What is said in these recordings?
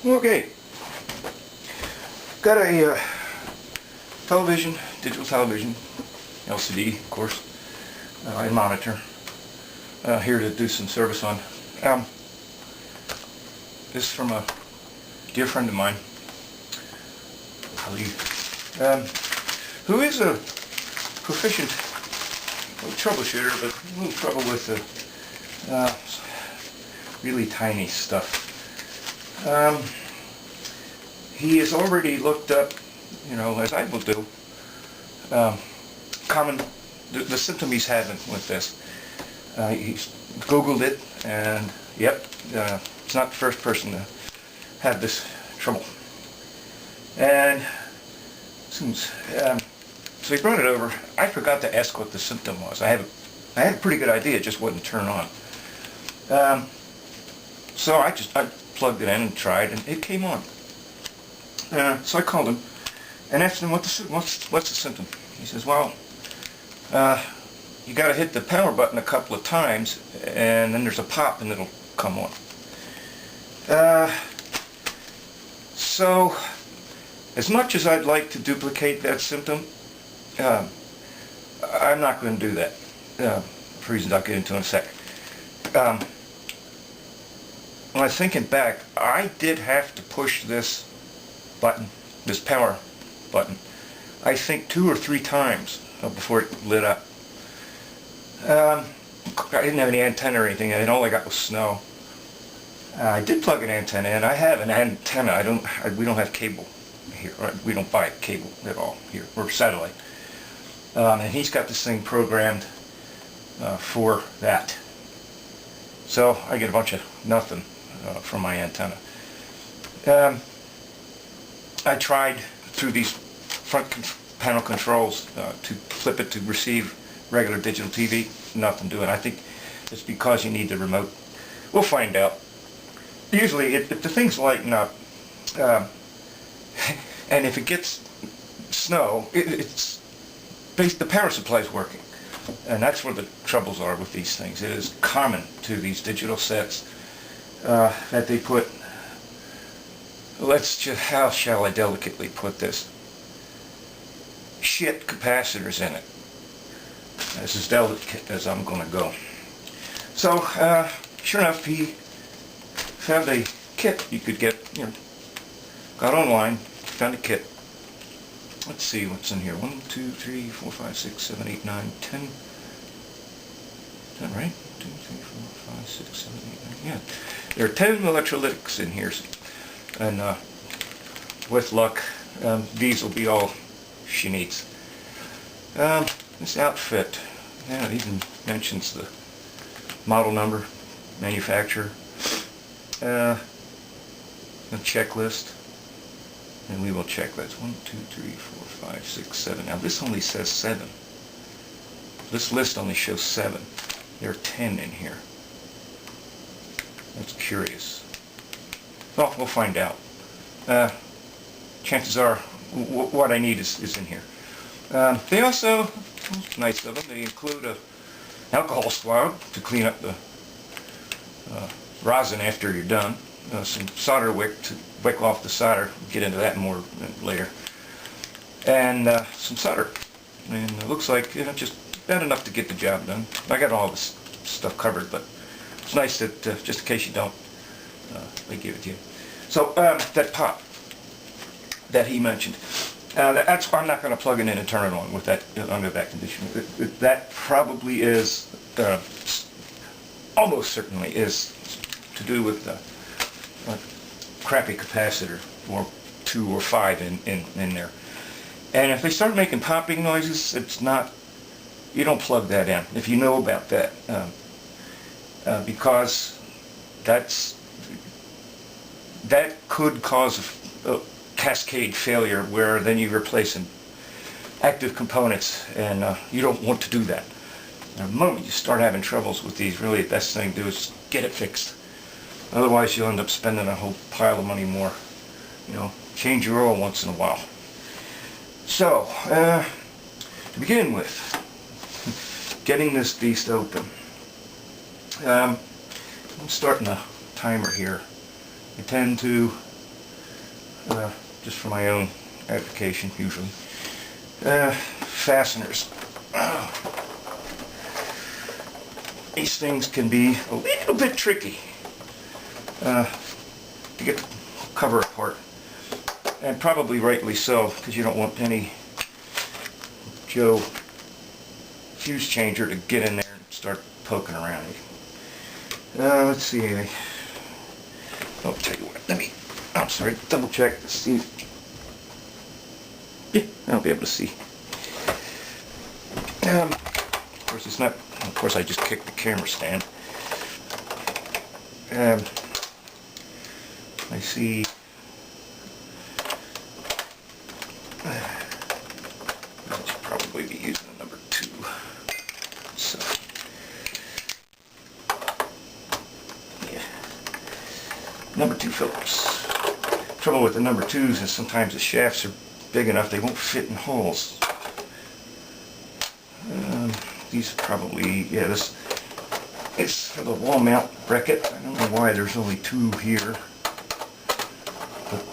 Okay, got a television, digital television, LCD of course, and monitor here to do some service on. This is from a dear friend of mine, who is a proficient troubleshooter, but a little trouble with the really tiny stuff. He has already looked up, as I will do, the symptom he's having with this. He's Googled it, and yep, it's not the first person to have this trouble. And so he brought it over. I forgot to ask what the symptom was. I had a pretty good idea, it just wouldn't turn on. So I plugged it in and tried, and it came on. So I called him and asked him what's the symptom. He says, well, you got to hit the power button a couple of times, and then there's a pop, and it'll come on. So, as much as I'd like to duplicate that symptom, I'm not going to do that, for reasons I'll get into in a sec. When I was thinking back, I did have to push this button, this power button, I think 2 or 3 times before it lit up. I didn't have any antenna or anything, and all I got was snow. I did plug an antenna in. I have an antenna. We don't have cable here. We don't buy cable at all here, or satellite. And he's got this thing programmed for that. So I get a bunch of nothing from my antenna. I tried through these front panel controls to flip it to receive regular digital TV. Nothing doing. I think it's because you need the remote. We'll find out. Usually, if the thing's lighting up, and if it gets snow, the power supply's working. And that's where the troubles are with these things. It is common to these digital sets that they put, how shall I delicately put this? Shit capacitors in it. That's as delicate as I'm going to go. So, sure enough, he found a kit you could get, got online, found a kit. Let's see what's in here. 1, 2, 3, 4, 5, 6, 7, 8, 9, 10. Is that right? 2, 3, 4, 5, 6, 7, 8, 9. Yeah. There are 10 electrolytics in here. And with luck, these will be all she needs. This outfit, it even mentions the model number, manufacturer, a checklist, and we will check that. 1, 2, 3, 4, 5, 6, 7. Now this only says 7. This list only shows 7. There are 10 in here. That's curious. Well, we'll find out. Chances are what I need is in here. They also, nice of them, they include an alcohol swab to clean up the rosin after you're done, some solder wick to wick off the solder, get into that more later, and some solder. And it looks like just about enough to get the job done. I got all this stuff covered, but it's nice that just in case you don't, they give it to you. So that pop that he mentioned, that's I'm not going to plug it in and turn it on with that under that condition. That probably is, almost certainly is, to do with a crappy capacitor, or 2 or 5 in there. And if they start making popping noises, it's not. You don't plug that in if you know about that, because that could cause a cascade failure where then you're replacing active components, and you don't want to do that. The moment you start having troubles with these, really the best thing to do is get it fixed. Otherwise you'll end up spending a whole pile of money more. Change your oil once in a while. So, to begin with, getting this beast open. I'm starting a timer here. I tend to just for my own edification usually. Fasteners. These things can be a little bit tricky to get the cover apart, and probably rightly so, because you don't want any Joe fuse changer to get in there and start poking around. Let's see. I'll tell you what. I'm sorry. Double check to see. Yeah, I'll be able to see. Of course, it's not. Of course, I just kicked the camera stand. I see. I should probably be using a number 2. So, yeah, number 2 Phillips. Trouble with the number 2s is sometimes the shafts are big enough they won't fit in holes. These probably, yeah, this is for the wall mount bracket. I don't know why there's only 2 here, but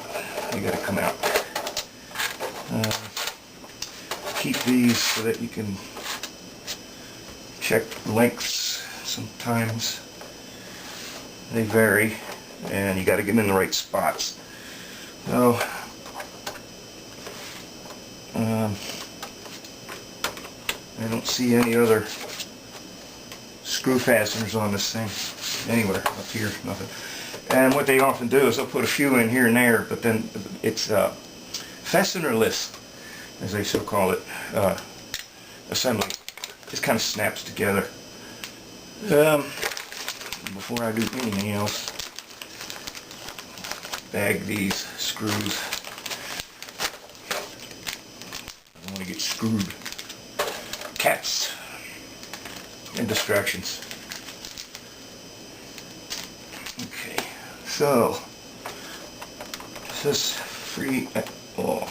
they gotta come out. Keep these so that you can check lengths. Sometimes they vary, and you gotta get them in the right spots. So, I don't see any other screw fasteners on this thing anywhere. Up here, nothing. And what they often do is they'll put a few in here and there, but then it's fastenerless, as they so call it, assembly. Just kind of snaps together. Before I do anything else, bag these screws. I don't want to get screwed. Cats and distractions. Okay, so is this free at all?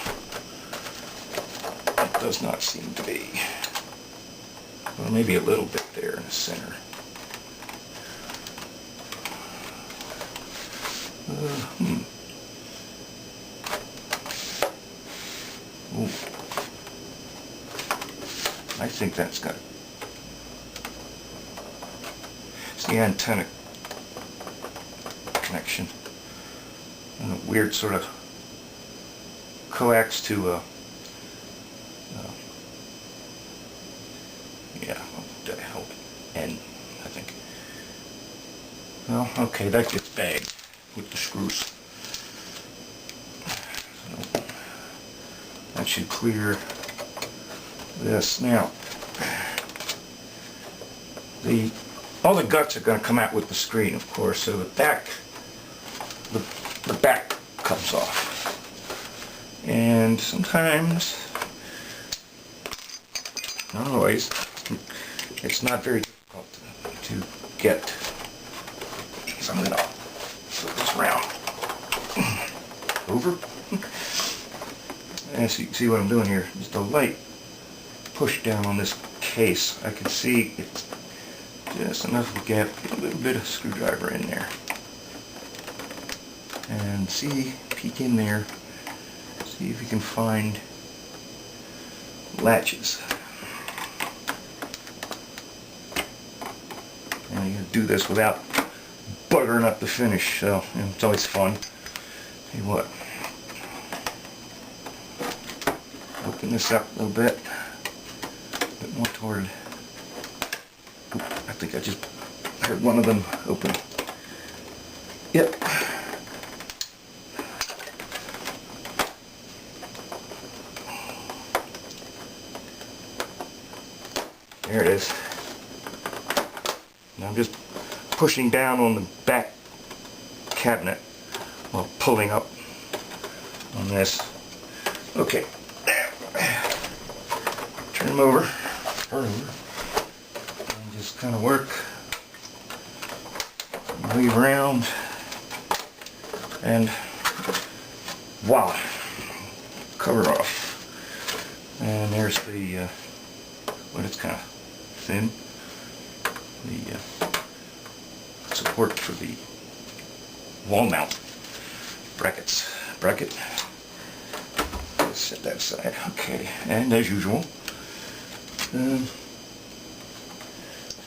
It does not seem to be. Well, maybe a little bit there in the center. Ooh. I think that's got it. It's the antenna connection. And a weird sort of coax to yeah, what the hell? N, I think. Well, okay, that gets bagged with the screws. So that should clear this. Now, all the guts are going to come out with the screen, of course, so the back comes off. And sometimes, not always, it's not very difficult to get. So I'm going to flip this around. Over. And see what I'm doing here. Just a light push down on this case. I can see it's just enough of a gap. Get a little bit of screwdriver in there. And peek in there. See if you can find latches. And you do this without buttering up the finish, so it's always fun. See what? Open this up a little bit more toward. Oop, I think I just heard one of them open. Yep. There it is. Now I'm just pushing down on the back cabinet while pulling up on this. Okay. Turn them over. And just kind of work. Weave around. And voila. Cover off. And there's the, well, it's kind of thin. The support for the wall mount brackets. bracket. Let's set that aside. Okay, and as usual,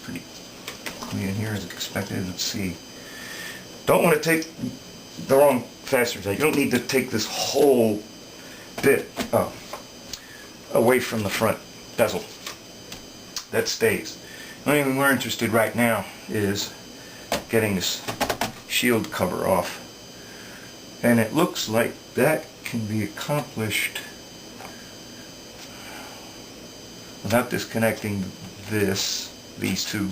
pretty clean in here as expected. Let's see. Don't want to take the wrong capacitors out. You don't need to take this whole bit away from the front bezel. That stays. The only thing we're interested right now is getting this shield cover off. And it looks like that can be accomplished without disconnecting these two.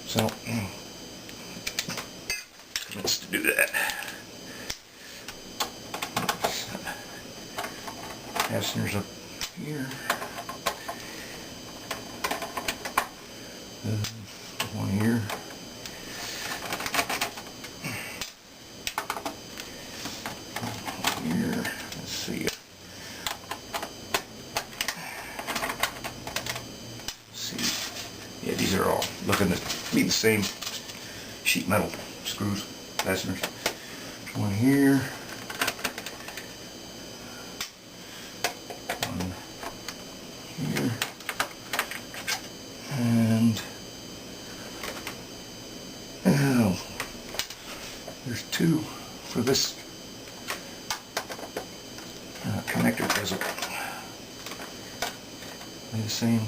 So let's do that. Capacitors up here. One here. Here. Let's see. Yeah, these are all looking to be the same sheet metal screws, fasteners. One here. One here. And oh, there's two for this connector bezel. Are they the same?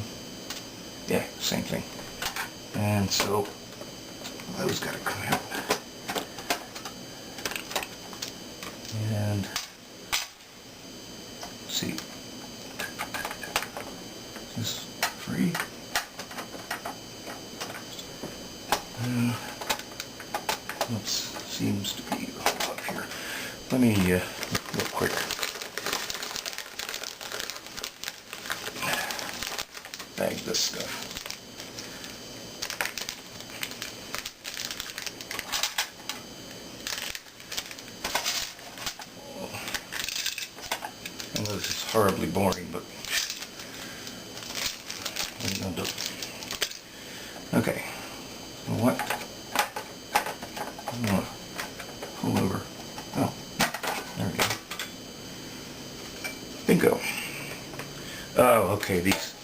Yeah, same thing. And so those gotta come out. And see, is this free? Oops, seems to be up here. Let me real quick. Bag this stuff. I know this is horribly boring, but what are you gonna do? Okay, so what? I'm gonna pull over. Oh, there we go. Bingo. Oh, okay, these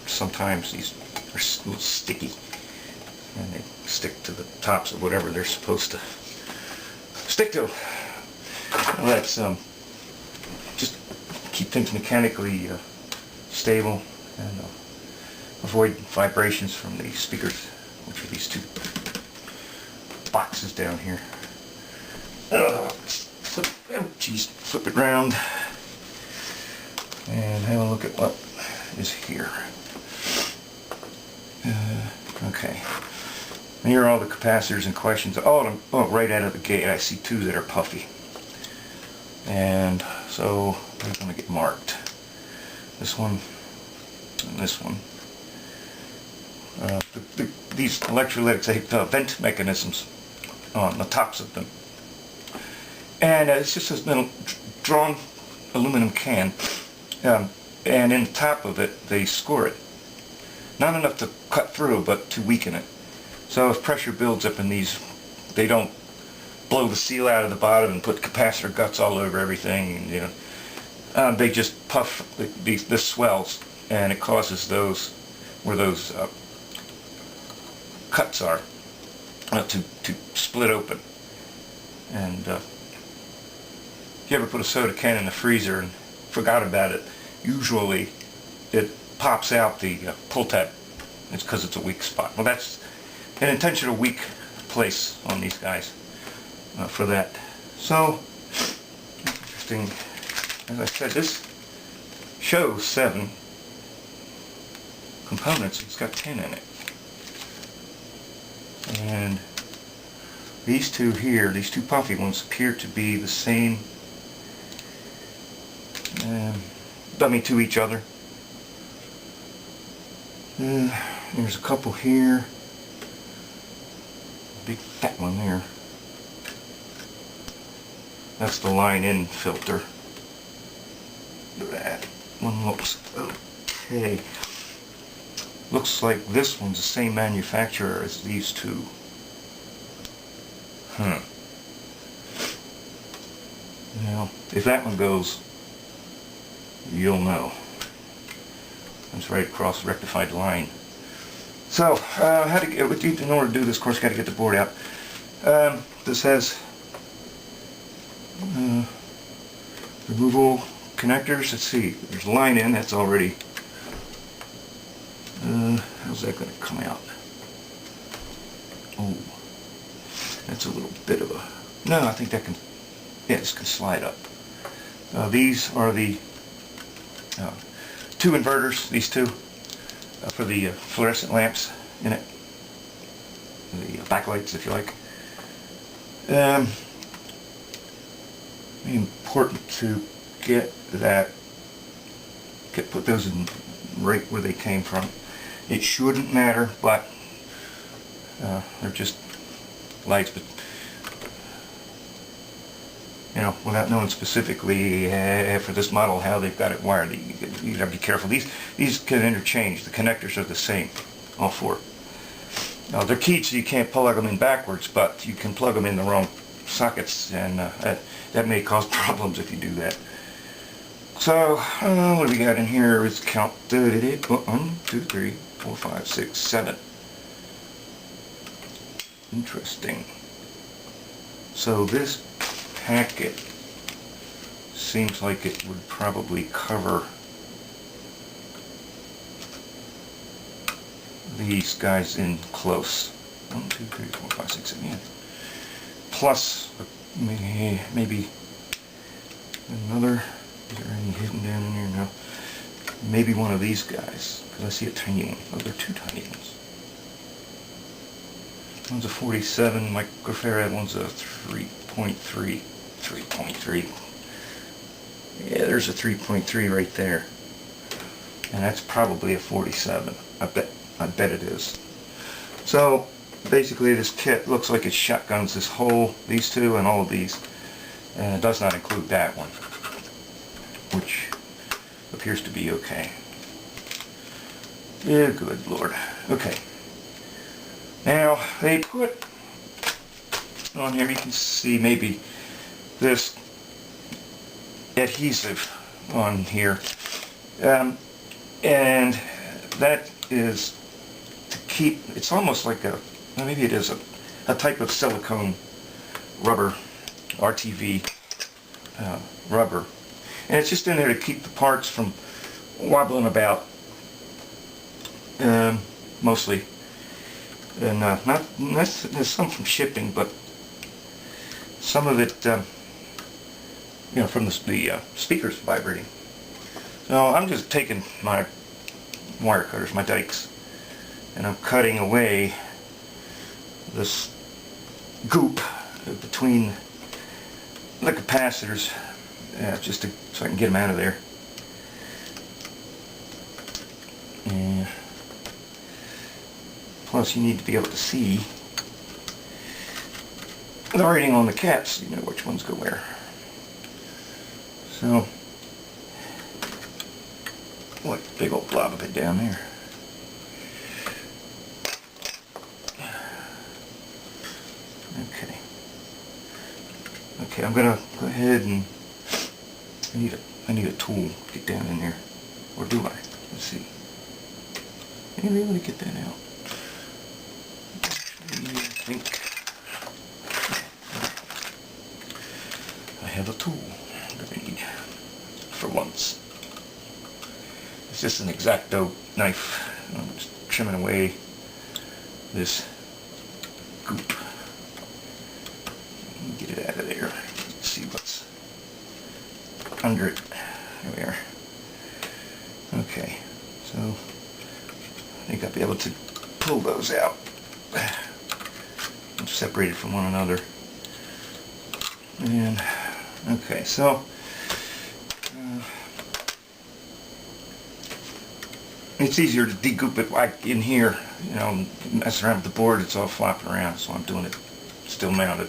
sometimes these are a little sticky and they stick to the tops of whatever they're supposed to stick to. Let's just keep things mechanically stable and avoid vibrations from the speakers, which are these two boxes down here. Flip it around and have a look at what is here. Okay. And here are all the capacitors and questions. Oh, right out of the gate, I see two that are puffy. And so they're going to get marked. This one and this one. These electrolytics have vent mechanisms on the tops of them. And it's just a little drawn aluminum can. And in the top of it, they score it. Not enough to cut through, but to weaken it. So if pressure builds up in these, they don't blow the seal out of the bottom and put capacitor guts all over everything. And, you know, they just puff this swells, and it causes those where those cuts are to split open. And if you ever put a soda can in the freezer and forgot about it, usually it pops out the pull tab. It's because it's a weak spot. Well, that's an intentional weak place on these guys for that. So, interesting. As I said, this shows 7 components. It's got 10 in it. And these two here, these two puffy ones, appear to be the same, to each other. There's a couple here. Big fat one there. That's the line-in filter. Look at that. One looks okay. looks like this one's the same manufacturer as these two. Well, if that one goes, you'll know. It's right across the rectified line. So, in order to do this, of course, got to get the board out. This has removal connectors. Let's see, there's a line in, that's already, how's that going to come out? Oh, that's a little bit of a, no, I think that can, yeah, this can slide up. These are the two inverters, these two, for the fluorescent lamps in it, the backlights if you like. Important to put those in right where they came from. It shouldn't matter, but they're just lights, but you know, without knowing specifically for this model how they've got it wired, you gotta be careful. These can interchange. The connectors are the same, all four. Now they're keyed so you can't plug them in backwards, but you can plug them in the wrong sockets, and that may cause problems if you do that. So what do we got in here? Let's count. 1, 2, 3, 4, 5, 6, 7. Interesting. So this packet seems like it would probably cover these guys in close. 1, 2, 3, 4, 5, 6, 7, yeah. Plus maybe another. Is there any hidden down in here? No. Maybe one of these guys, because I see a tiny one. Oh, there are two tiny ones. One's a 47 microfarad, one's a 3.3. 3.3. Yeah, there's a 3.3 right there. And that's probably a 47. I bet it is. So basically this kit looks like it shotguns these two and all of these. And it does not include that one, which appears to be okay. Yeah, good Lord. Okay. Now, they put on here, you can see maybe this adhesive on here. And that is to keep, it's almost like maybe it is a type of silicone rubber, RTV rubber. And it's just in there to keep the parts from wobbling about, mostly. And there's some from shipping, but some of it, you know, from the speakers vibrating. So I'm just taking my wire cutters, my dikes, and I'm cutting away this goop between the capacitors, just so I can get them out of there. And plus you need to be able to see the writing on the caps, you know which ones go where. So, what big old blob of it down there. Okay, I'm gonna go ahead and I need a tool to get down in there. Or do I? Let's see. Can I really get that out? I think I have a tool that I need for once. It's just an X-Acto knife. I'm just trimming away this goop. Get it out of there. Let's see what's under it. There we are. Okay, so I think I'll be able to pull those out. Separated from one another. And okay, so it's easier to degoop it like in here, you know, mess around with the board, it's all flopping around, so I'm doing it still mounted.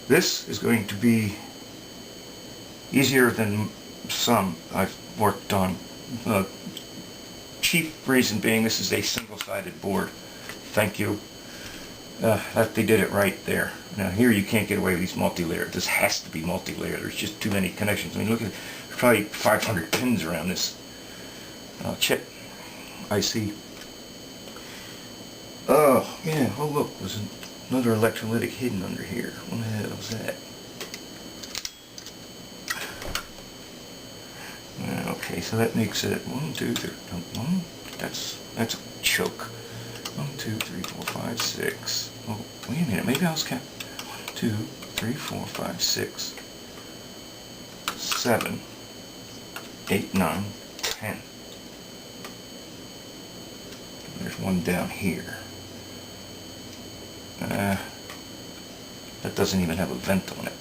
This is going to be easier than some I've worked on. Chief reason being this is a single-sided board. Thank you. That they did it right there. Now here you can't get away with these multi-layer. This has to be multi-layer. There's just too many connections. I mean, look at there's probably 500 pins around this chip IC. Oh yeah. Oh look, there's another electrolytic hidden under here. What the hell was that? Okay, so that makes it 1, 2, 3. One. That's a choke. 1, 2, 3, 4, 5, 6. Oh, wait a minute. Maybe I was counting. 1, 2, 3, 4, 5, 6, 7, 8, 9, 10. There's one down here. That doesn't even have a vent on it.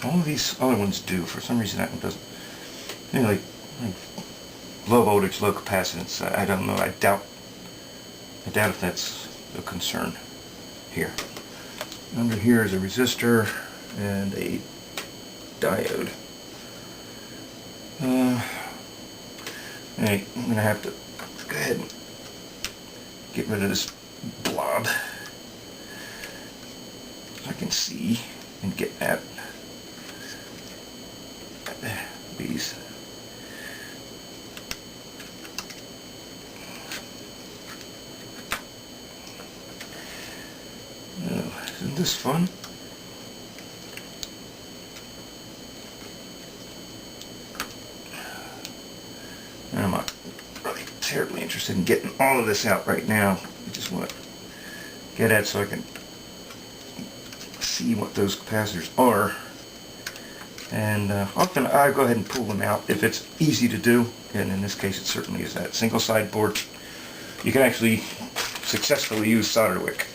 All of these other ones do. For some reason that one doesn't. You know, like low voltage, low capacitance. I don't know. I doubt if that's a concern here. Under here is a resistor and a diode. Hey, I'm gonna have to go ahead and get rid of this blob so I can see and get at these. Oh, isn't this fun? I'm not really terribly interested in getting all of this out right now. I just want to get at so I can see what those capacitors are. And often I go ahead and pull them out if it's easy to do, and in this case it certainly is that. Single side board, you can actually successfully use solder wick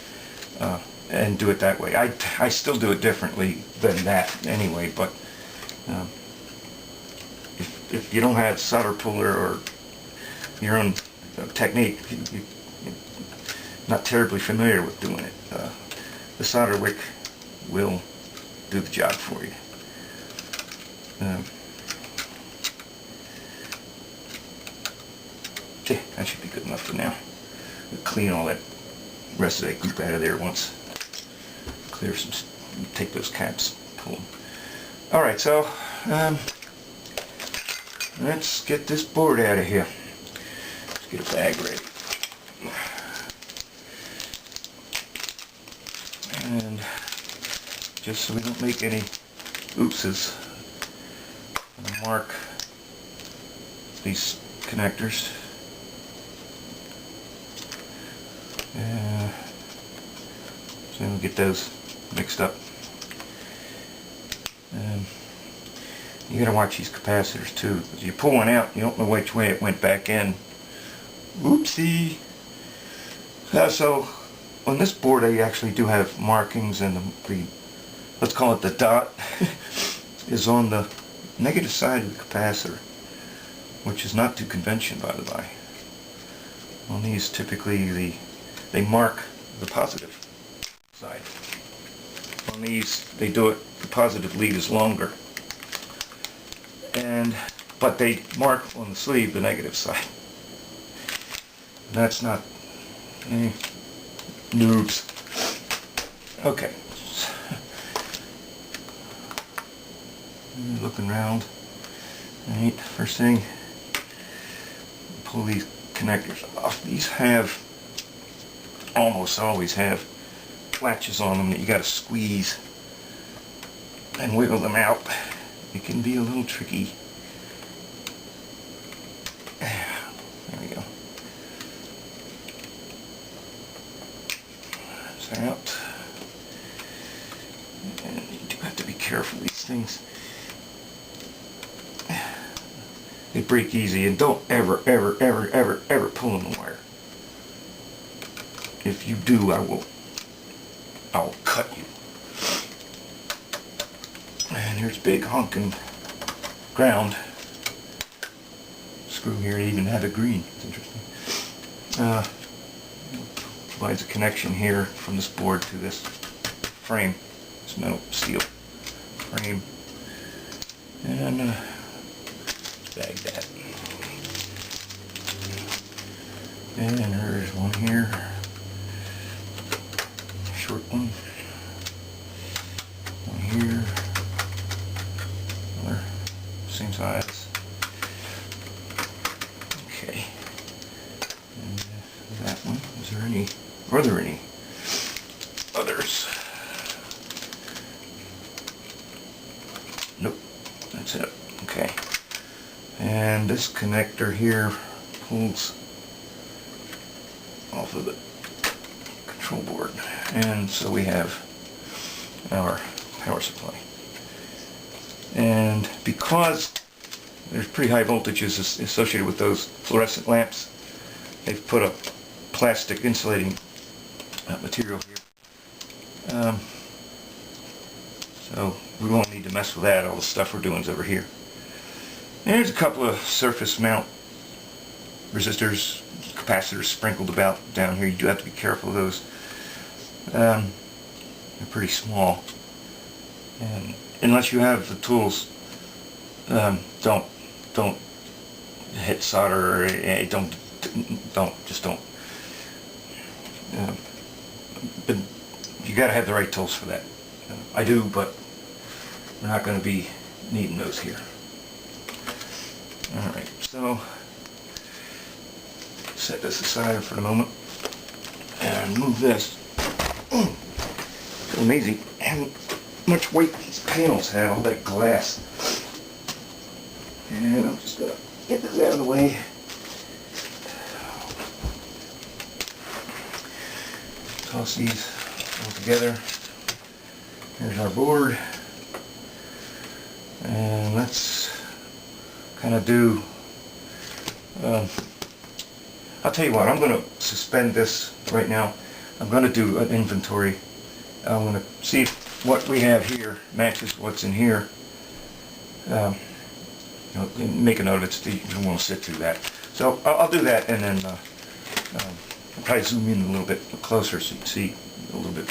and do it that way. I still do it differently than that anyway, but if you don't have solder puller or your own technique, you're not terribly familiar with doing it, the solder wick will do the job for you. Okay, that should be good enough for now. We'll clean all that rest of that goop out of there once. Clear some, take those caps, pull them. Alright, so let's get this board out of here. Let's get a bag ready. And just so we don't make any oopses, I'm going to mark these connectors. So we'll get those mixed up. You gotta watch these capacitors too, because you pull one out, you don't know which way it went back in. Oopsie! So on this board I actually do have markings, and the let's call it the dot is on the negative side of the capacitor, which is not too convention, by the by. On these typically they mark the positive side. On these they do it, the positive lead is longer. But they mark on the sleeve the negative side. That's not any noobs. Okay. Looking around. Alright, first thing, pull these connectors off. These have, almost always have, latches on them that you gotta squeeze and wiggle them out. It can be a little tricky. There we go. That's out. And you do have to be careful with these things. They break easy, and don't ever pull on the wire. If you do, I'll cut you. And here's big honking ground. Screw here, I even have a green. It's interesting. Provides a connection here from this board to this frame, this metal steel frame. And bag that. And there's one here, short one. One here, another, same size. Okay. And that one. Is there any? Are there any others? Nope. That's it. Okay. And this connector here pulls off of the control board, and so we have our power supply. And because there's pretty high voltages associated with those fluorescent lamps, they've put a plastic insulating material here. So we won't need to mess with that. All the stuff we're doing is over here. And there's a couple of surface mount resistors, capacitors sprinkled about down here. You do have to be careful of those. They're pretty small, and unless you have the tools, don't hit solder, or don't. But you got to have the right tools for that. I do, but we're not going to be needing those here. All right, so set this aside for the moment and move this. It's amazing how much weight these panels have, all that glass. And I'm just going to get this out of the way. Toss these all together. Here's our board. And let's kind of do, I'll tell you what, I'm going to suspend this right now. I'm going to do an inventory. I'm going to see if what we have here matches what's in here. Make a note of it so you won't sit through that. So I'll do that, and then I'll probably zoom in a little bit closer so you can see a little bit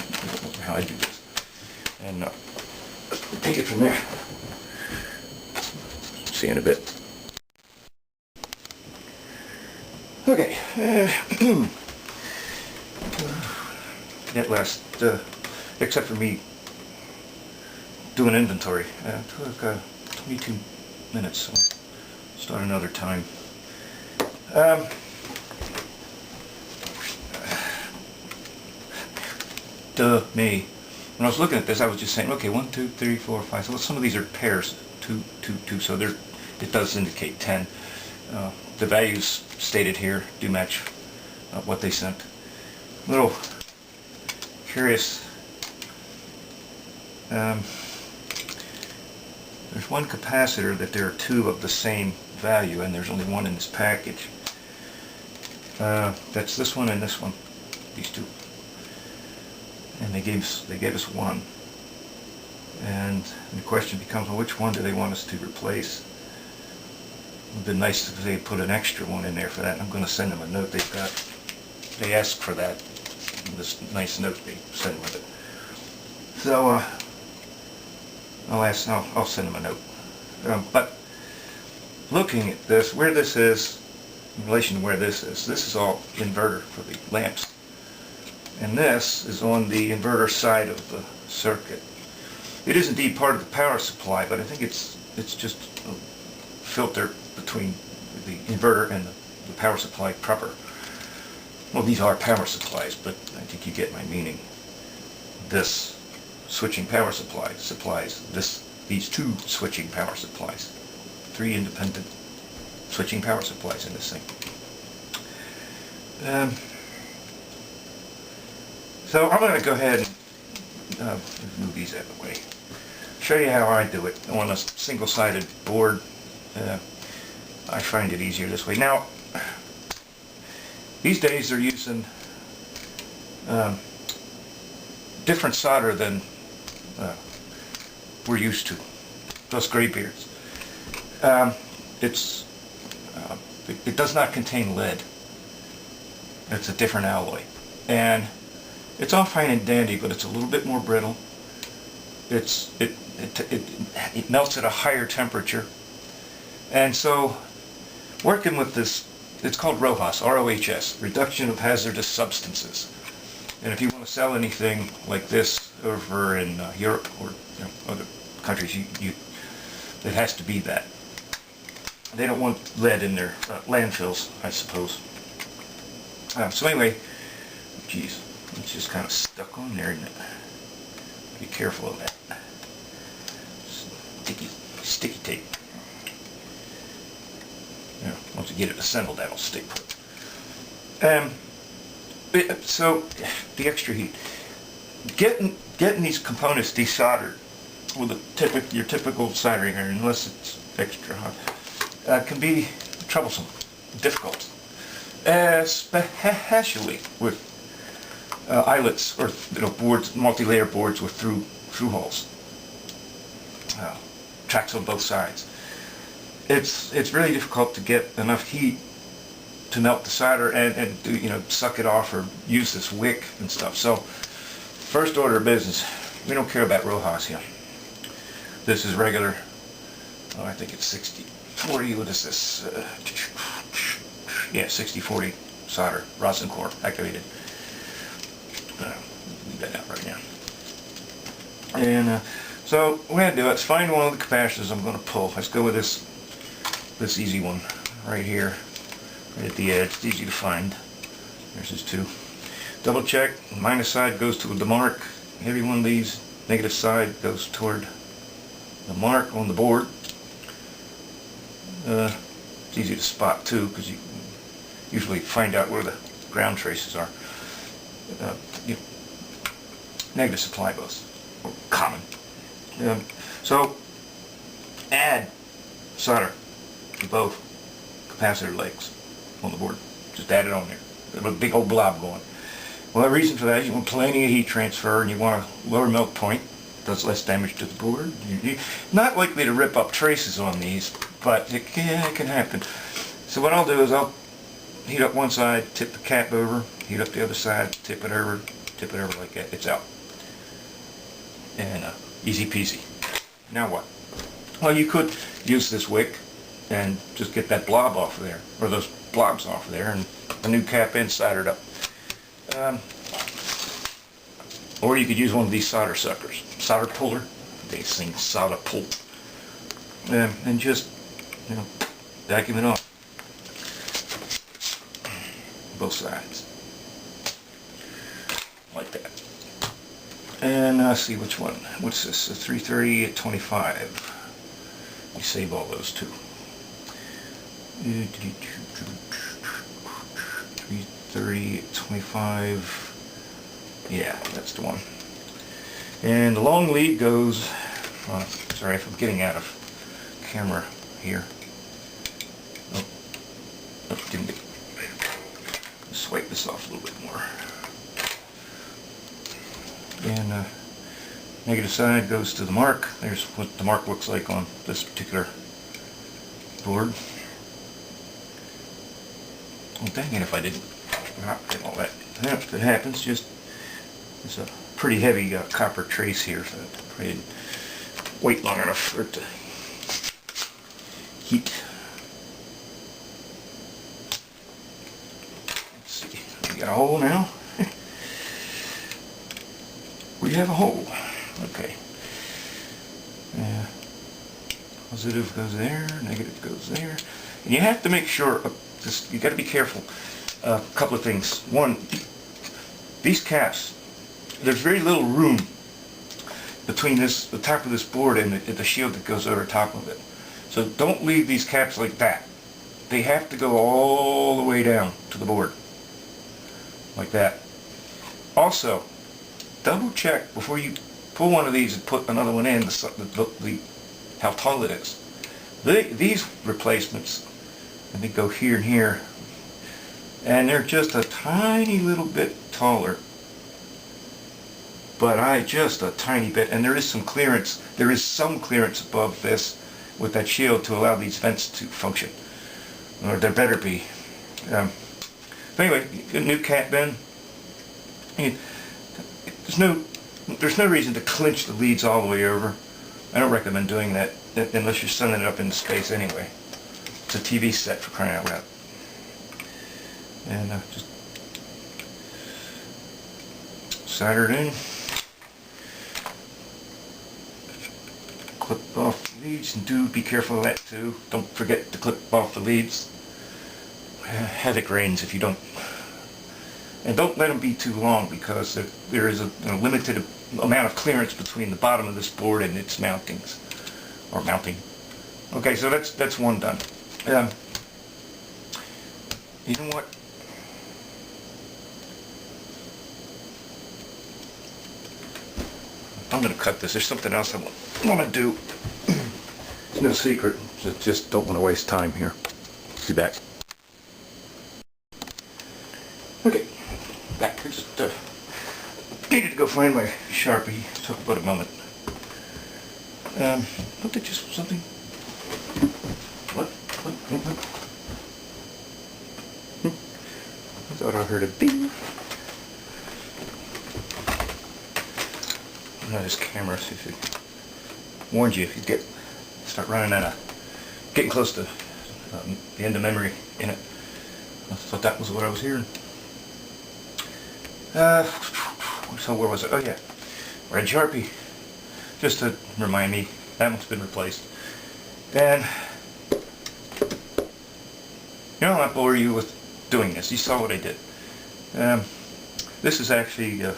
how I do this. And take it from there. See you in a bit. Okay. At last, except for me doing inventory, took 22 minutes, so I'll start another time. Me. When I was looking at this, I was just saying, okay, 1, 2, 3, 4, 5. So some of these are pairs, 2, 2, 2. So it does indicate 10. The values stated here do match what they sent. A little curious. There's one capacitor that there are 2 of the same value, and there's only 1 in this package. That's this one and this one. These 2. And they gave us 1. And the question becomes, well, which one do they want us to replace? It would have been nice if they put an extra one in there for that. I'm going to send them a note. They asked for that. This nice note they send with it. So I'll send them a note. But looking at this, where this is in relation to where this is all inverter for the lamps. And this is on the inverter side of the circuit. It is indeed part of the power supply, but I think it's just a filter between the inverter and the power supply proper. Well, these are power supplies, but I think you get my meaning. This switching power supply supplies these 2 switching power supplies. 3 independent switching power supplies in this thing. So I'm going to go ahead and move these out of the way. Show you how I do it on a single-sided board. I find it easier this way. Now, these days they're using different solder than we're used to. Those graybeards. It does not contain lead. It's a different alloy, and it's all fine and dandy, but it's a little bit more brittle. It melts at a higher temperature, And so, working with this, it's called ROHS, R-O-H-S, Reduction of Hazardous Substances. And if you want to sell anything like this over in Europe or other countries, it has to be that. They don't want lead in their landfills, I suppose. So anyway, geez, it's just kind of stuck on there, isn't it? Be careful of that. Sticky tape. Once you get it assembled, that'll stick. So the extra heat, getting these components desoldered with your typical soldering iron, unless it's extra hot, can be troublesome, difficult, especially with eyelets or boards, multi-layer boards with through holes, tracks on both sides. It's really difficult to get enough heat to melt the solder and suck it off or use this wick and stuff. So first order of business, we don't care about ROHS here. This is regular, I think it's 60-40, what is this? Yeah, 60-40 solder, rosin core activated. Leave that out right now. And so what I'm going to do is find one of the capacitors I'm going to pull. Let's go with this easy one right here, right at the edge. It's easy to find. There's his two. Double check. Minus side goes to the mark. Every one of these, negative side goes toward the mark on the board. It's easy to spot too, because you usually find out where the ground traces are. Negative supply bus, or common. So add solder to both capacitor legs on the board. Just add it on there. There's a big old blob going. Well, the reason for that is you want plenty of heat transfer and you want a lower melt point. Does less damage to the board. You're not likely to rip up traces on these, but it can happen. So what I'll do is I'll heat up one side, tip the cap over, heat up the other side, tip it over like that. It's out. And easy peasy. Now what? Well, you could use this wick and just get that blob off of there, or those blobs off of there, and a new cap in soldered up. Or you could use one of these solder suckers, solder puller. These things solder pull, and just vacuum it off both sides like that. And let's see which one. What's this? A 330 at 25. We save all those two. 330 at 25. Yeah, that's the one. And the long lead goes. Sorry if I'm getting out of camera here. Oh, didn't get. Let's swipe this off a little bit more. And negative side goes to the mark. There's what the mark looks like on this particular board. Well, dang it if I didn't get all that. If it happens, just it's a pretty heavy copper trace here, so I didn't wait long enough for it to heat. Let's see, we got a hole now. We have a hole. Okay. Positive goes there, negative goes there. And you have to make sure, you got to be careful. A couple of things. One, these caps, there's very little room between the top of this board and the shield that goes over top of it. So don't leave these caps like that. They have to go all the way down to the board. Like that. Also, double check before you pull one of these and put another one in how tall it is. These replacements, let me go here and here, and they're just a tiny little bit taller, but just a tiny bit, and there is some clearance above this with that shield to allow these vents to function, or there better be. But anyway, a new cap in. There's no reason to clinch the leads all the way over. I don't recommend doing that unless you're sending it up into space anyway. It's a TV set, for crying out loud. And just solder it in. Clip off the leads, and do be careful of that too. Don't forget to clip off the leads. Havoc reigns if you don't. And don't let them be too long, because there is a limited amount of clearance between the bottom of this board and its mountings, or mounting. Okay, so that's one done. You know what? I'm going to cut this. There's something else I want to do. It's no secret. Just don't want to waste time here. Be back. Okay, back. Just needed to go find my Sharpie. Talk about a moment. Don't they just something? What? I thought I heard a bing. Now this camera, see if it warns you if you start running out of, getting close to the end of memory in it. I thought that was what I was hearing. So where was it? Oh yeah, red Sharpie. Just to remind me, that one's been replaced. And you know, I'll not bore you with doing this. You saw what I did. This is actually a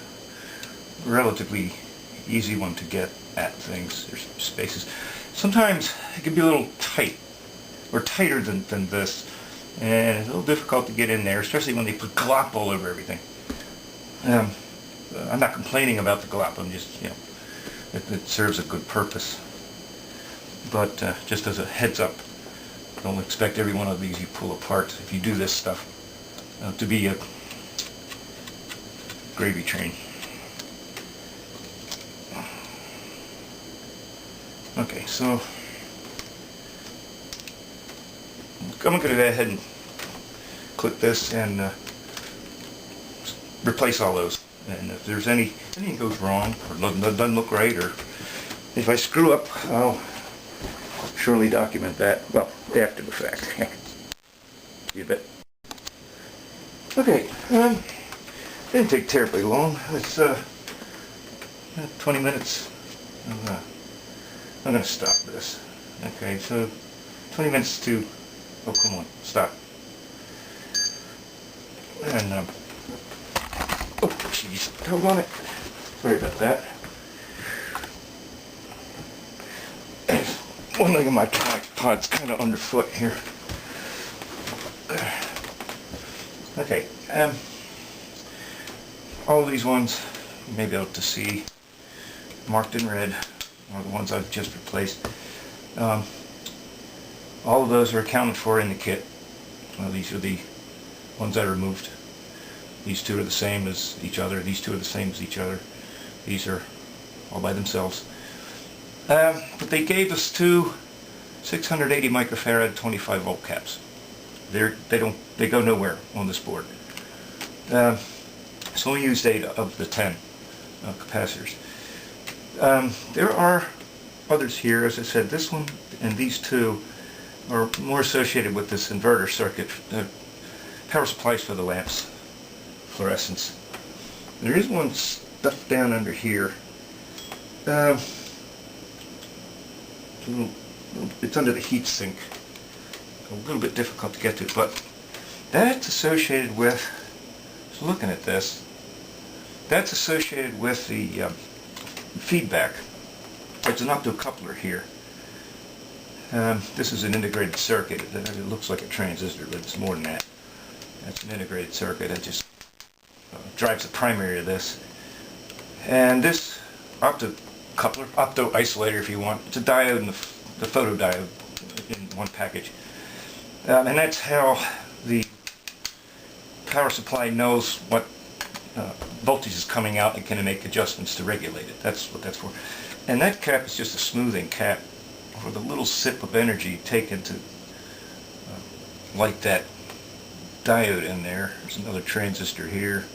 relatively easy one to get at things. There's spaces. Sometimes it can be a little tight, or tighter than this, and it's a little difficult to get in there, especially when they put glop all over everything. I'm not complaining about the glop. I'm just, you know, it serves a good purpose. But just as a heads up, don't expect every one of these you pull apart, if you do this stuff, to be a gravy train. Okay, so I'm going to go ahead and click this and replace all those. And if there's anything goes wrong, or doesn't look right, or if I screw up, I'll surely document that. Well, after the fact. You bet. Okay, didn't take terribly long. It's 20 minutes. I'm going to stop this. Okay, so 20 minutes to, oh come on, stop. And, oh jeez, hold on it. Sorry about that. One leg of my tripod's kind of underfoot here. Okay, all these ones you may be able to see marked in red are the ones I've just replaced. All of those are accounted for in the kit. These are the ones I removed. These two are the same as each other. These two are the same as each other. These are all by themselves. But they gave us two 680 microfarad 25 volt caps. They go nowhere on this board. So we used 8 of the 10 capacitors. There are others here. As I said, this one and these two are more associated with this inverter circuit, power supplies for the lamps, fluorescence. There is one stuck down under here. It's under the heat sink. A little bit difficult to get to, but that's associated with, so looking at this, that's associated with the feedback. It's an optocoupler here. This is an integrated circuit. It looks like a transistor, but it's more than that. That's an integrated circuit. It just drives the primary of this. And this optocoupler, opto-isolator if you want, it's a diode and the photodiode in one package. And that's how the power supply knows what voltage is coming out and can make adjustments to regulate it. That's what that's for. And that cap is just a smoothing cap for the little sip of energy taken to light that diode in there. There's another transistor here.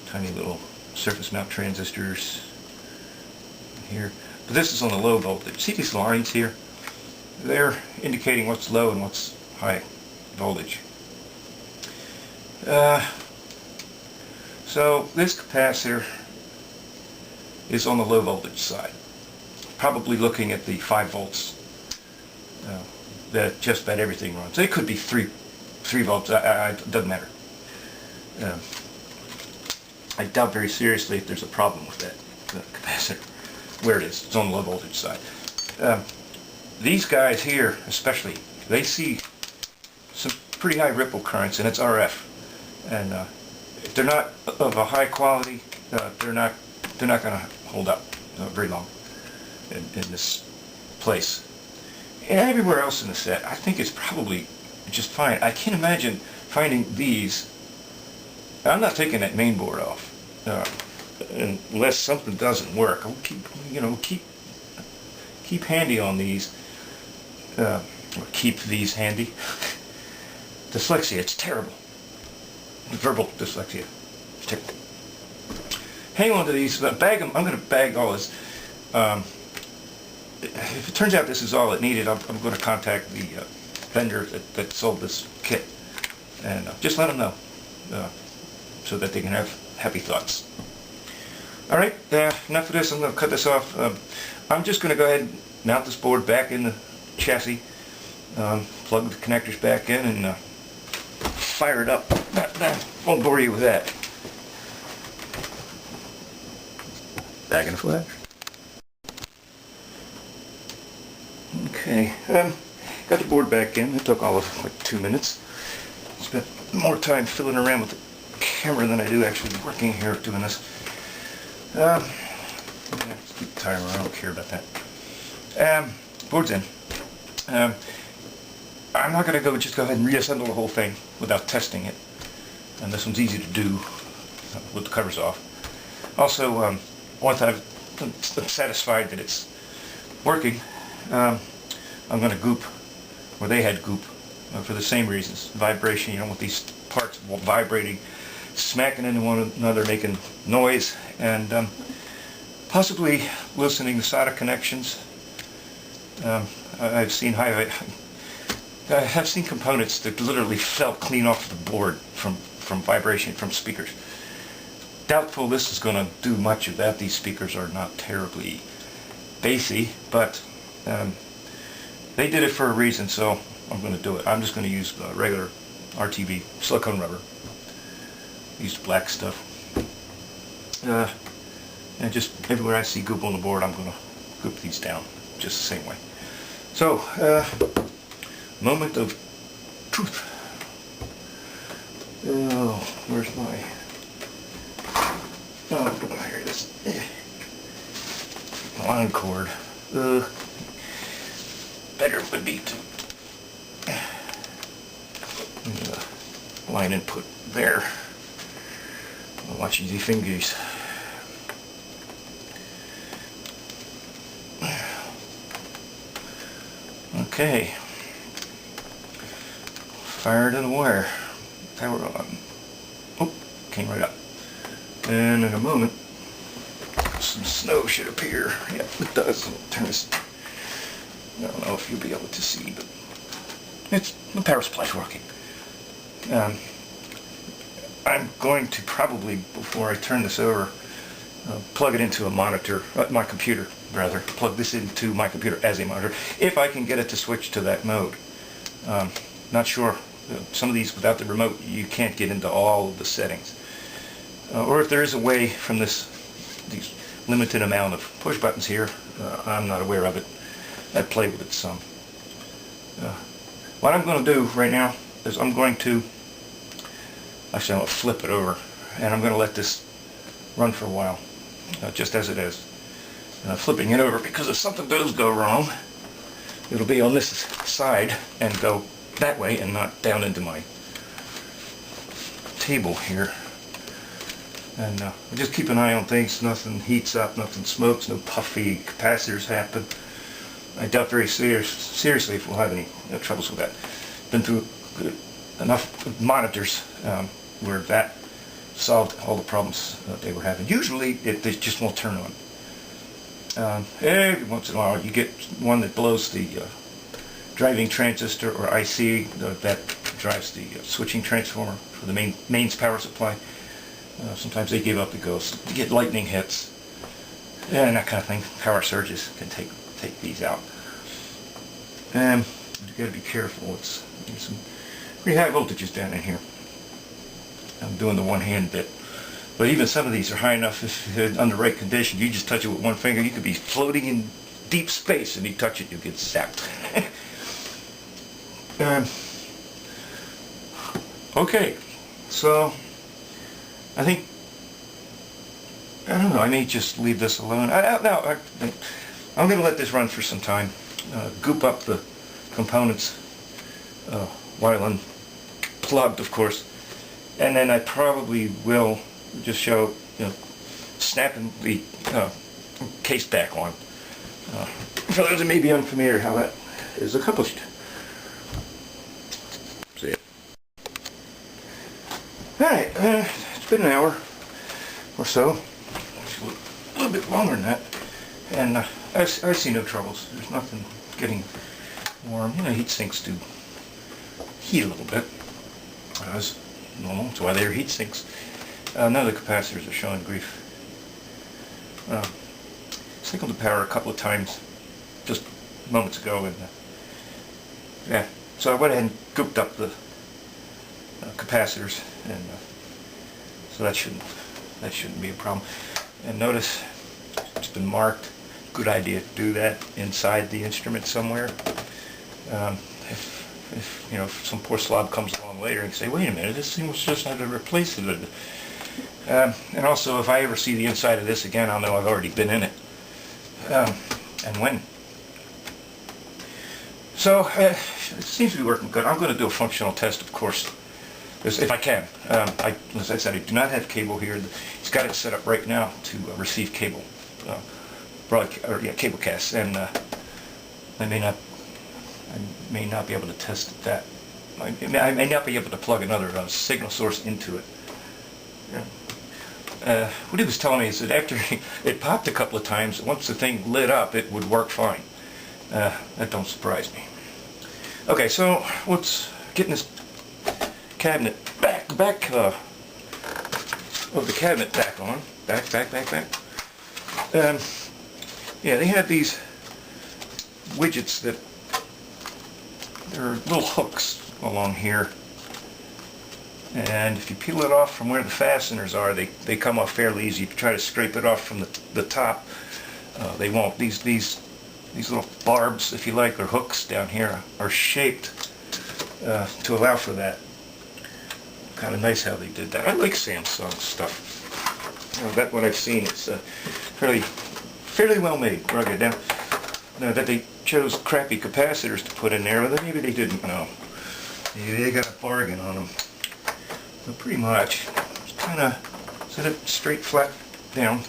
Tiny little surface mount transistors here. But this is on the low voltage. See these lines here? they're indicating what's low and what's high voltage. So this capacitor is on the low voltage side, probably looking at the 5 volts that just about everything runs. It could be 3 volts, it doesn't matter. I doubt very seriously if there's a problem with that capacitor, where it is. It's on the low voltage side. These guys here especially, they see some pretty high ripple currents, and it's RF. And if they're not of a high quality, they're not going to hold up very long in this place. And everywhere else in the set, I think it's probably just fine. I can't imagine finding these. I'm not taking that main board off unless something doesn't work. I'll keep handy on these. Or keep these handy. Dyslexia, it's terrible. Verbal dyslexia. It's terrible. Hang on to these. Bag them. I'm going to bag all this. If it turns out this is all it needed, I'm going to contact the vendor that sold this kit and just let them know so that they can have happy thoughts. Alright, enough of this. I'm going to cut this off. I'm just going to go ahead and mount this board back in the chassis, plug the connectors back in, and fire it up. Won't bore you with that. Back in the flash. Okay, got the board back in. It took all of like 2 minutes. Spent more time fiddling around with the camera than I do actually working here doing this. Let's keep the timer. I don't care about that. Board's in. I'm not going to just go ahead and reassemble the whole thing without testing it. And this one's easy to do with the covers off. Also, once I'm satisfied that it's working, I'm going to goop, or they had goop, for the same reasons. Vibration, you don't want these parts vibrating, smacking into one another, making noise, and possibly loosening the solder connections. I've seen components that literally fell clean off the board from vibration from speakers. Doubtful this is going to do much of that. These speakers are not terribly bassy, but they did it for a reason, so I'm going to do it. I'm just going to use regular RTV silicone rubber. Use black stuff. And just everywhere I see goop on the board, I'm going to goop these down just the same way. So, moment of truth. Oh, where's my... Oh, here it is. Line cord. Better would be to line input there. Watch easy fingers. Okay. Fired in the wire. Power on. Oh, came right up. And in a moment, some snow should appear. Yep, it does. I'll turn this. I don't know if you'll be able to see, but the power supply's working. I'm going to probably, before I turn this over, plug it into a monitor, my computer rather, plug this into my computer as a monitor, if I can get it to switch to that mode. Not sure. Some of these, without the remote, you can't get into all of the settings. Or if there is a way from these limited amount of push buttons here, I'm not aware of it. I'd play with it some. What I'm going to do right now is I'm going to flip it over, and I'm going to let this run for a while, just as it is. And I'm flipping it over because if something does go wrong, it'll be on this side and go that way and not down into my table here. And just keep an eye on things. Nothing heats up, nothing smokes, no puffy capacitors happen. I doubt very seriously if we'll have any troubles with that. Been through enough monitors where that solved all the problems they were having. Usually they just won't turn on. Every once in a while you get one that blows the driving transistor, or IC, that drives the switching transformer for the mains power supply. Sometimes they give up the ghost. You get lightning hits and that kind of thing. Power surges can take these out. And you got to be careful. There's some pretty high voltages down in here. I'm doing the one-hand bit. But even some of these are high enough, if under right conditions, you just touch it with one finger, you could be floating in deep space, and you touch it, you get zapped. Okay, so I think, I don't know, I may just leave this alone. I'm going to let this run for some time, goop up the components while unplugged, of course, and then I probably will just show, snapping the case back on. For those who may be unfamiliar how that is accomplished. See it. Alright, it's been an hour or so. Actually, a little bit longer than that. And I see no troubles. There's nothing getting warm. Heat sinks do heat a little bit. As normal. That's why they're heat sinks. None of the capacitors are showing grief. Cycled the power a couple of times just moments ago, and yeah, so I went ahead and gooped up the capacitors, and so that shouldn't be a problem. And notice it's been marked. Good idea to do that inside the instrument somewhere. If some poor slob comes along later and say, wait a minute, this thing was just had to replace it. And also, if I ever see the inside of this again, I'll know I've already been in it. And when. So, it seems to be working good. I'm going to do a functional test, of course, if I can. As I said, I do not have cable here. It's got it set up right now to receive cable, cable casts, and I may not be able to test that. I may not be able to plug another signal source into it. What he was telling me is that after it popped a couple of times, once the thing lit up, it would work fine. That don't surprise me. Okay, so let's get this cabinet back of the cabinet back on. Back. Yeah, they have these widgets that there are little hooks along here. And if you peel it off from where the fasteners are, they come off fairly easy. If you try to scrape it off from the top, they won't. These little barbs, if you like, or hooks down here are shaped to allow for that. Kind of nice how they did that. I like Samsung stuff. That's what I've seen. It's fairly well made, rugged. Now that they chose crappy capacitors to put in there, well, maybe they didn't know. Maybe they got a bargain on them. But pretty much, just kind of set it straight flat down,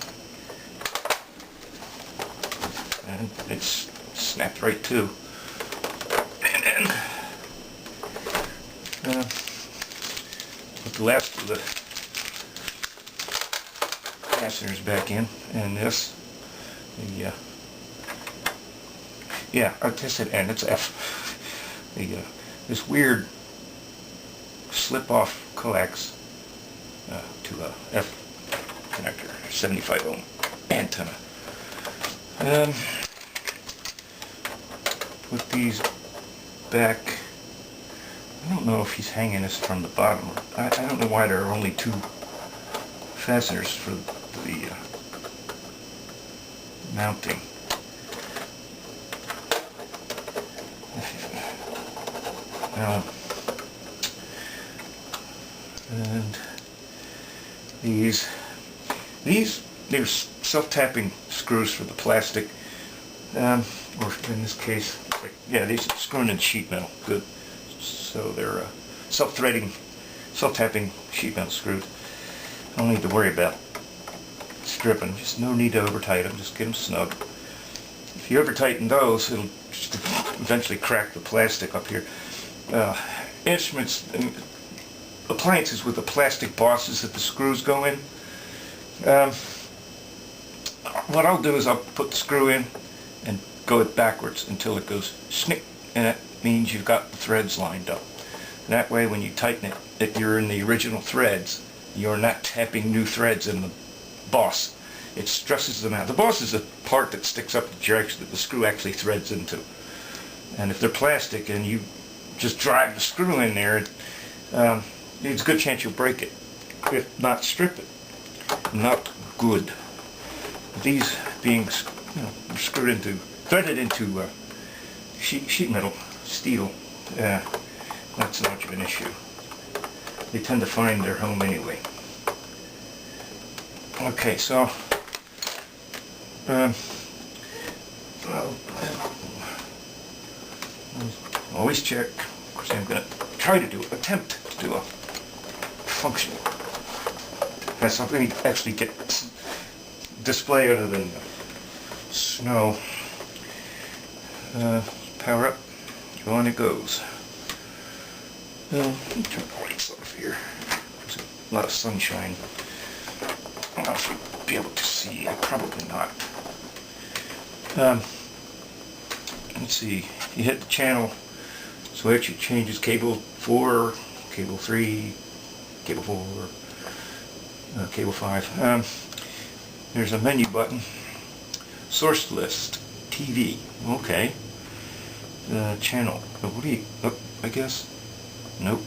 and it's snapped right to. And then put the last of the fasteners back in, and this, I said N, it's F. This weird slip-off coax to a F connector, 75 ohm antenna. Put these back. I don't know if he's hanging this from the bottom. I don't know why there are only two fasteners for the mounting. And they're self-tapping screws for the plastic, or in this case, these are screwing in sheet metal. Good. So they're self-threading, self-tapping sheet metal screws. I don't need to worry about stripping. Just no need to over-tight them. Just get them snug. If you over-tighten those, it'll just eventually crack the plastic up here. Instruments, appliances with the plastic bosses that the screws go in. What I'll do is I'll put the screw in and go it backwards until it goes snick, and means you've got the threads lined up. That way when you tighten it, if you're in the original threads, you're not tapping new threads in the boss. It stresses them out. The boss is the part that sticks up that the screw actually threads into. And if they're plastic and you just drive the screw in there, there's a good chance you'll break it. If not, strip it. Not good. These being threaded into sheet metal, steel, not so much of an issue. They tend to find their home anyway. Okay, so always check. Of course, I'm going to try to attempt to do a functional. Has something to actually get display other than snow. Power up. On it goes. Let me turn the lights off here. There's a lot of sunshine. I don't know if you'll be able to see. Probably not. Let's see. You hit the channel switch. It changes cable 4, cable 3, cable 4, cable 5. There's a menu button. Source list. TV. Okay. Channel. What do you... I guess. Nope.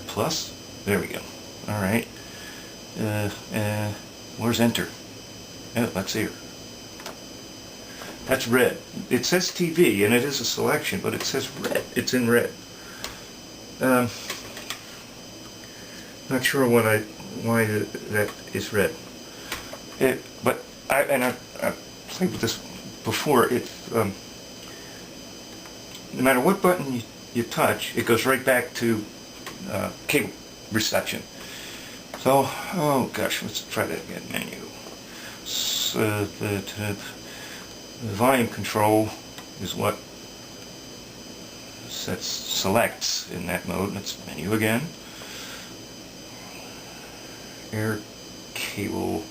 Plus. There we go. Alright. Where's enter? Oh, that's here. That's red. It says TV, and it is a selection, but it says red. It's in red. Not sure why that is red. But I played with this before. No matter what button you touch, it goes right back to cable reception. So, oh gosh, let's try that again. Menu. So the volume control is what selects in that mode. Let's menu again. Air cable.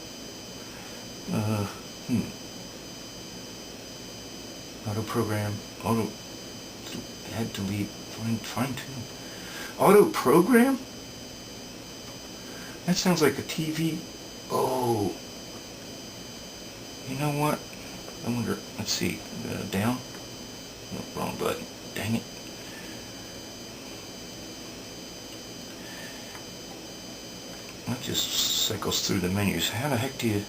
Auto program. Auto. Add, delete. Fine tune. Auto program? That sounds like a TV. Oh. You know what? I wonder. Let's see. Down. No, wrong button. Dang it. That just cycles through the menus. How the heck do you...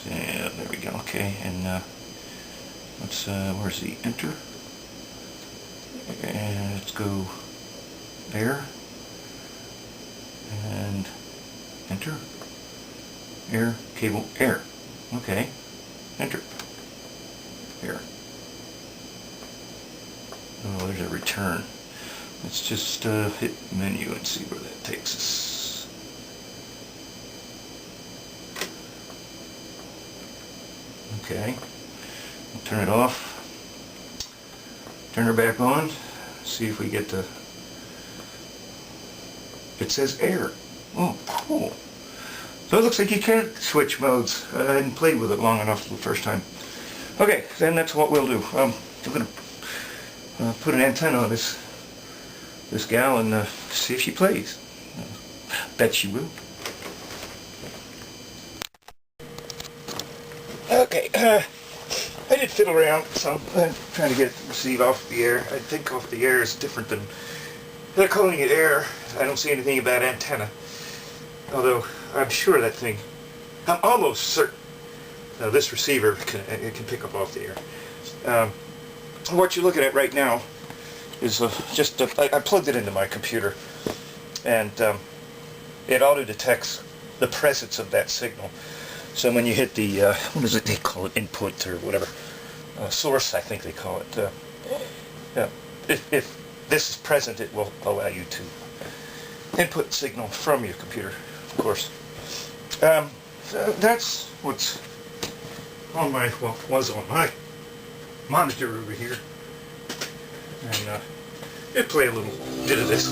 Yeah, there we go. Okay, and let's where's the enter? And let's go there and enter. Air cable air. Okay, enter. Air. Oh, there's a return. Let's just hit menu and see where that takes us. Okay, we'll turn it off, turn her back on, see if we get the, it says air. Oh, cool. So it looks like you can switch modes. I hadn't played with it long enough the first time. Okay, then that's what we'll do. I'm going to put an antenna on this gal and see if she plays. Bet she will. Okay, I did fiddle around some, trying to get it to receive off the air. I think off the air is different than, they're calling it air. I don't see anything about antenna. Although, I'm sure that thing, I'm almost certain, this receiver can pick up off the air. What you're looking at right now is I plugged it into my computer, and it auto-detects the presence of that signal. So when you hit the, what is it they call it, input or whatever, source I think they call it, if this is present, it will allow you to input signal from your computer, of course. So that's what's on my, well, was on my monitor over here. And it play a little bit of this.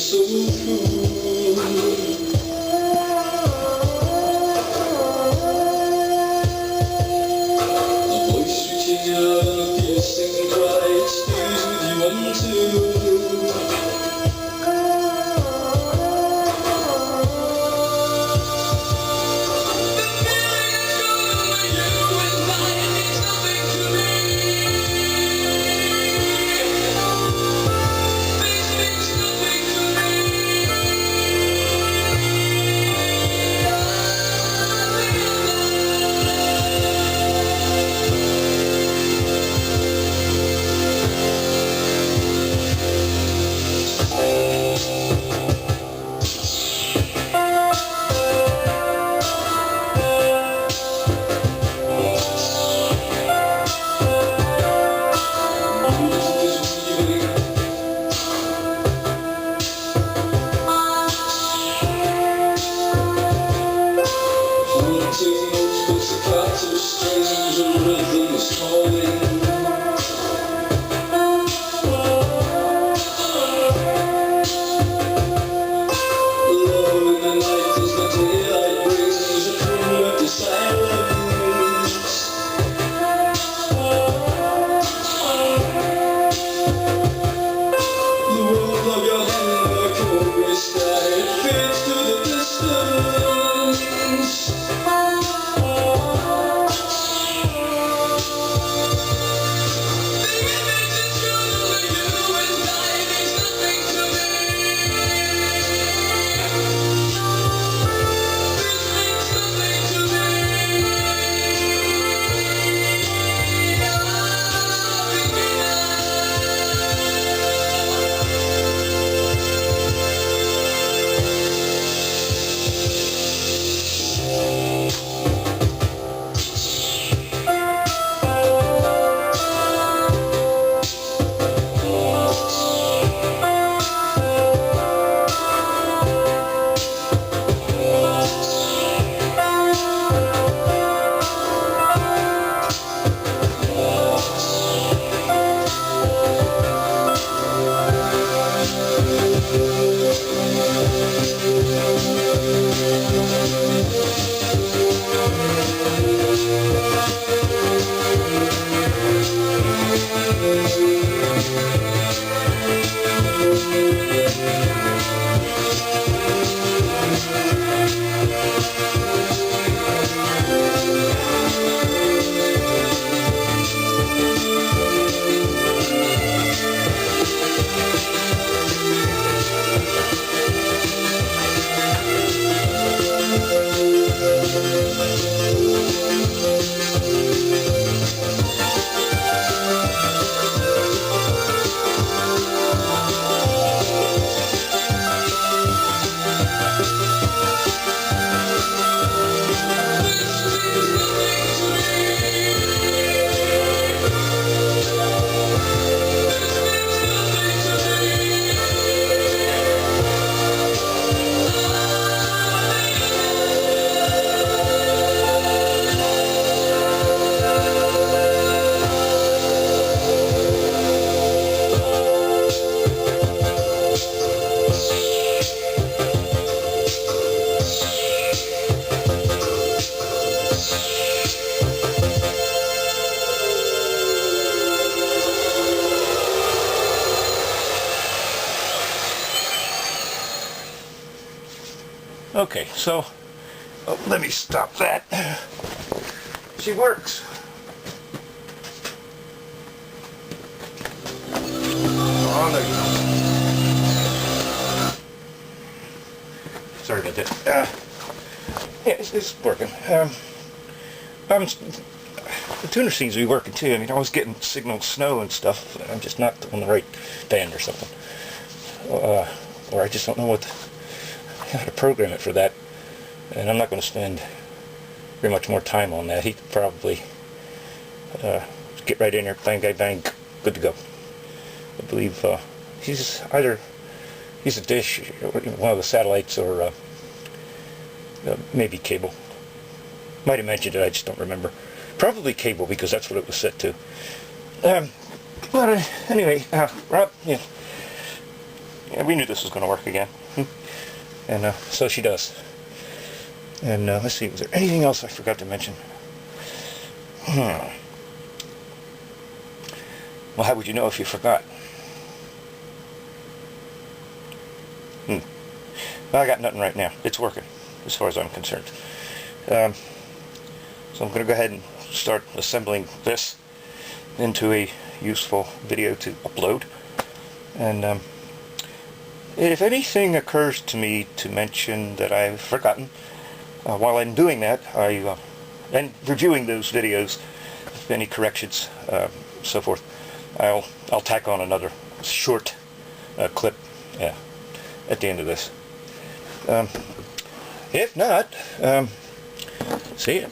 so cruel. A voice reaching out and a piercing cry, it stays with you until staccato strings and rhythms calling. Alone in the night as the daylight brings a thrill of the silence. The world of your hand in the cold grey sky, it fades to the distance. Okay, so let me stop that. She works. Oh, there you go. Sorry about that. Yeah, it's working. The tuner seems to be working too. I mean, I was getting signal snow and stuff. I'm just not on the right band or something. Or I just don't know how to program it for that. And I'm not going to spend very much more time on that. He could probably get right in there, bang, bang, bang, good to go. I believe he's a dish, one of the satellites, or maybe cable. Might have mentioned it, I just don't remember. Probably cable, because that's what it was set to. But anyway, Rob, Yeah, we knew this was going to work again. And so she does. And let's see, was there anything else I forgot to mention? Well, how would you know if you forgot? Well, I got nothing right now. It's working, as far as I'm concerned. So I'm going to go ahead and start assembling this into a useful video to upload. And if anything occurs to me to mention that I've forgotten, while I'm doing that, and reviewing those videos, if any corrections, so forth, I'll tack on another short clip at the end of this. If not, see ya.